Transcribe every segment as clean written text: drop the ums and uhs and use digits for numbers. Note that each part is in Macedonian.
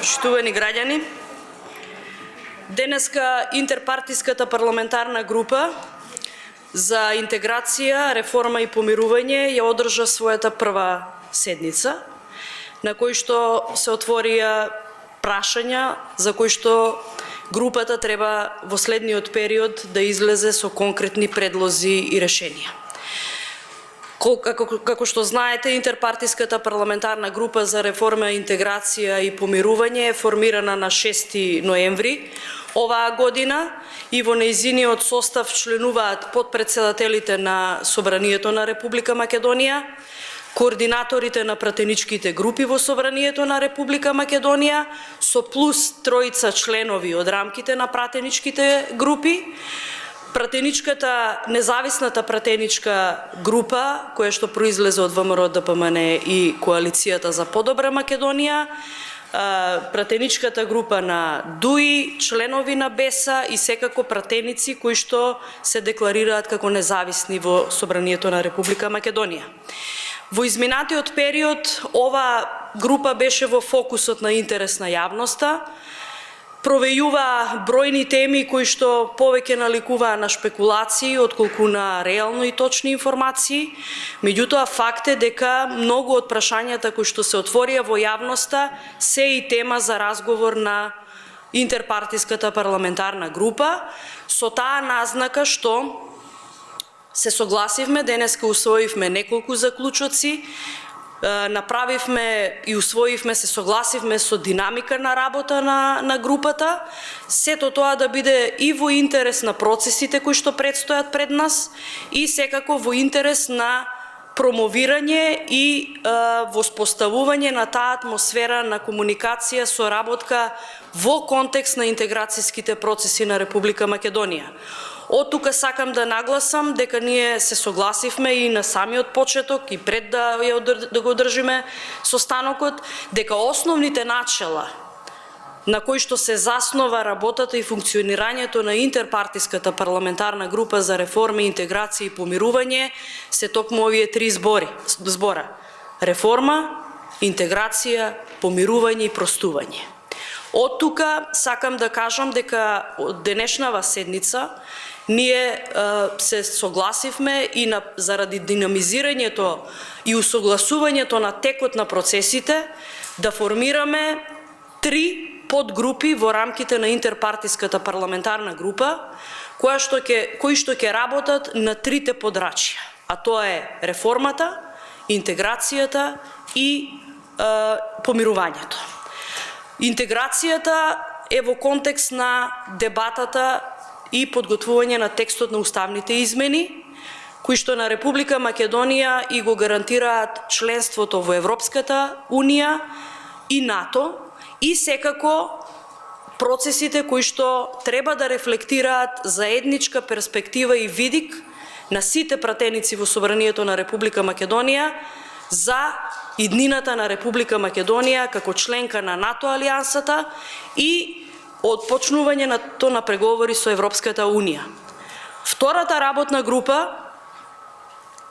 Почитувани граѓани, денеска Интерпартиската парламентарна група за интеграција, реформа и помирување ја одржа својата прва седница, на кој што се отворија прашања за кои што групата треба во следниот период да излезе со конкретни предлози и решенија. Како што знаете, Интерпартиската парламентарна група за реформа, интеграција и помирување е формирана на 6 ноември оваа година и во нејзиниот состав членуваат потпредседателите на Собранието на Република Македонија, координаторите на пратеничките групи во Собранието на Република Македонија, со плюс 3 членови од рамките на пратеничките групи, независната пратеничка група, која што произлезе од ВМРО ДПМН и Коалицијата за подобра Македонија, пратеничката група на ДУИ, членови на БЕСА и секако пратеници кои што се декларираат како независни во Собранието на Република Македонија. Во изминатиот период ова група беше во фокусот на интерес на јавноста, провејува бројни теми кои што повеќе наликуваа на шпекулации отколку на реално и точни информации. Меѓутоа, факт е дека многу од прашањата кои што се отворија во јавноста се и тема за разговор на Интерпартиската парламентарна група, со таа назнака што се согласивме, денеска усвоивме неколку заклучоци, направивме и усвоивме, се согласивме со динамика на работа на групата, сето тоа да биде и во интерес на процесите кои што предстојат пред нас и секако во интерес на промовирање и воспоставување на таа атмосфера на комуникација, соработка во контекст на интеграцијските процеси на Република Македонија. Од тука сакам да нагласам дека ние се согласивме и на самиот почеток и пред да го одржиме состанокот, дека основните начела на кои што се заснова работата и функционирањето на Интерпартиската парламентарна група за реформа, интеграција и помирување се токму овие 3 збора: реформа, интеграција, помирување и простување. Од тука сакам да кажам дека од денешнава седница ние се согласивме и заради динамизирањето и усогласувањето на текот на процесите да формираме 3 подгрупи во рамките на Интерпартиската парламентарна група, кои што ќе работат на 3 подрачја, а тоа е реформата, интеграцијата и помирувањето. Интеграцијата е во контекст на дебатата и подготвување на текстот на уставните измени, кои што на Република Македонија и го гарантираат членството во Европската Унија и НАТО, и секако процесите кои што треба да рефлектираат заедничка перспектива и видик на сите пратеници во Собранието на Република Македонија за иднината на Република Македонија како членка на НАТО алијансата и од почнување на преговори со Европската Унија. Втората работна група,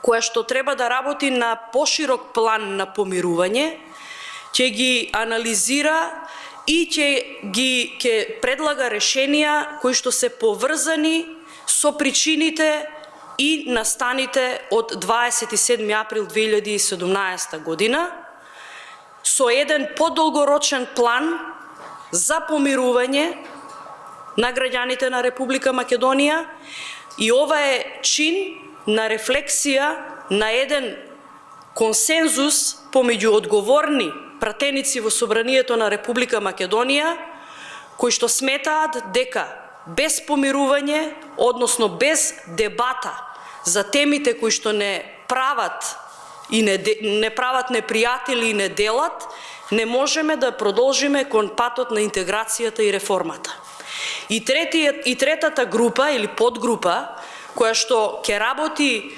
која што треба да работи на поширок план на помирување, ќе ги анализира и ќе предлага решенија кои што се поврзани со причините и настаните од 27 април 2017 година, со еден подолгорочен план за помирување на граѓаните на Република Македонија, и ова е чин на рефлексија на еден консензус помеѓу одговорни пратеници во Собранието на Република Македонија, кои што сметаат дека без помирување, односно без дебата за темите кои што не прават непријатели и не делат, не можеме да продолжиме кон патот на интеграцијата и реформата. И третата група или подгрупа, која што ќе работи,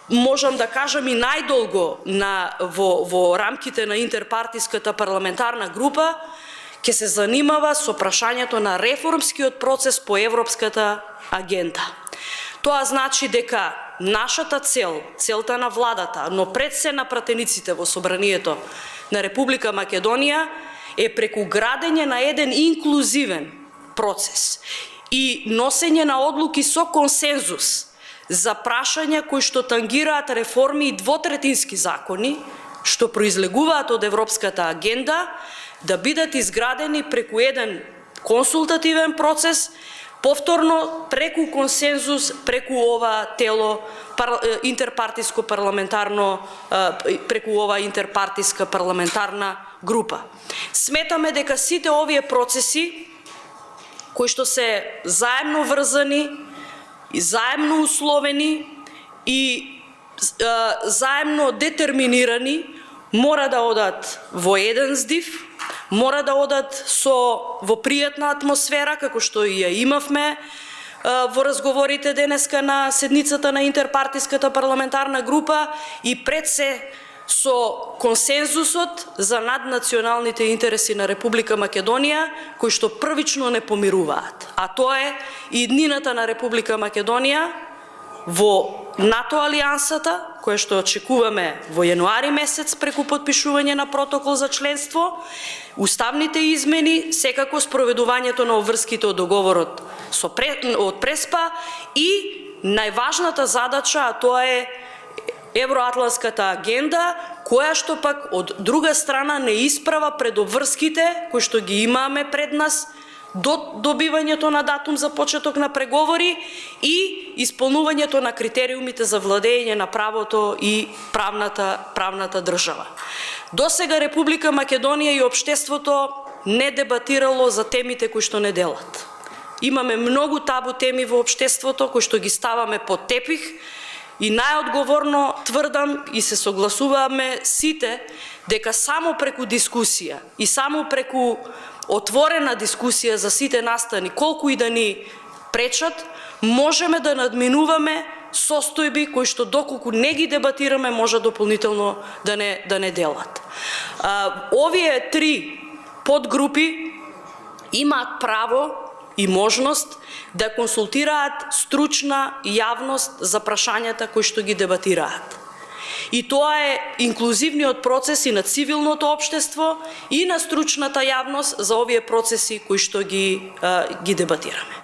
можам да кажам и најдолго во рамките на Интерпартиската парламентарна група, ќе се занимава со прашањето на реформскиот процес по европската агенда. Тоа значи дека нашата целта на владата, но пред се на пратениците во Собранието на Република Македонија, е преку градење на еден инклузивен процес и носење на одлуки со консензус за прашања кои што тангираат реформи и двотретински закони, што произлегуваат од Европската агенда, да бидат изградени преку еден консултативен процес, повторно преку консензус, преку ова тело интерпартиско парламентарно, преку ова интерпартиска парламентарна група. Сметаме дека сите овие процеси кои што се заемно врзани и заемно условени и заемно детерминирани, мора да одат во еден здив, мора да одат во пријатна атмосфера, како што и ја имавме во разговорите денеска на седницата на интерпартиската парламентарна група и пред се со консензусот за наднационалните интереси на Република Македонија, кои што првично не помируваат. А тоа е иднината на Република Македонија во НАТО алијансата, која што очекуваме во јануари месец преку потпишување на протокол за членство, уставните измени, секако спроведувањето на обврските од договорот од Преспа и најважната задача, а тоа е Евроатлантската агенда, која што пак од друга страна не исправа пред обврските кои што ги имаме пред нас до добивањето на датум за почеток на преговори и исполнувањето на критериумите за владење на правото и правната држава. Досега Република Македонија и општеството не дебатирало за темите кои што не делат. Имаме многу табу теми во општеството кои што ги ставаме под тепих и најодговорно тврдам и се согласуваме сите дека само преку дискусија и само преку отворена дискусија за сите настани, колку и да ни пречат, можеме да надминуваме состојби кои што доколку не ги дебатираме може дополнително да не делат. Овие три подгрупи имаат право и можност да консултираат стручна јавност за прашањата кои што ги дебатираат. И тоа е инклузивниот процес и на цивилното општество и на стручната јавност за овие процеси кои што ги дебатираме.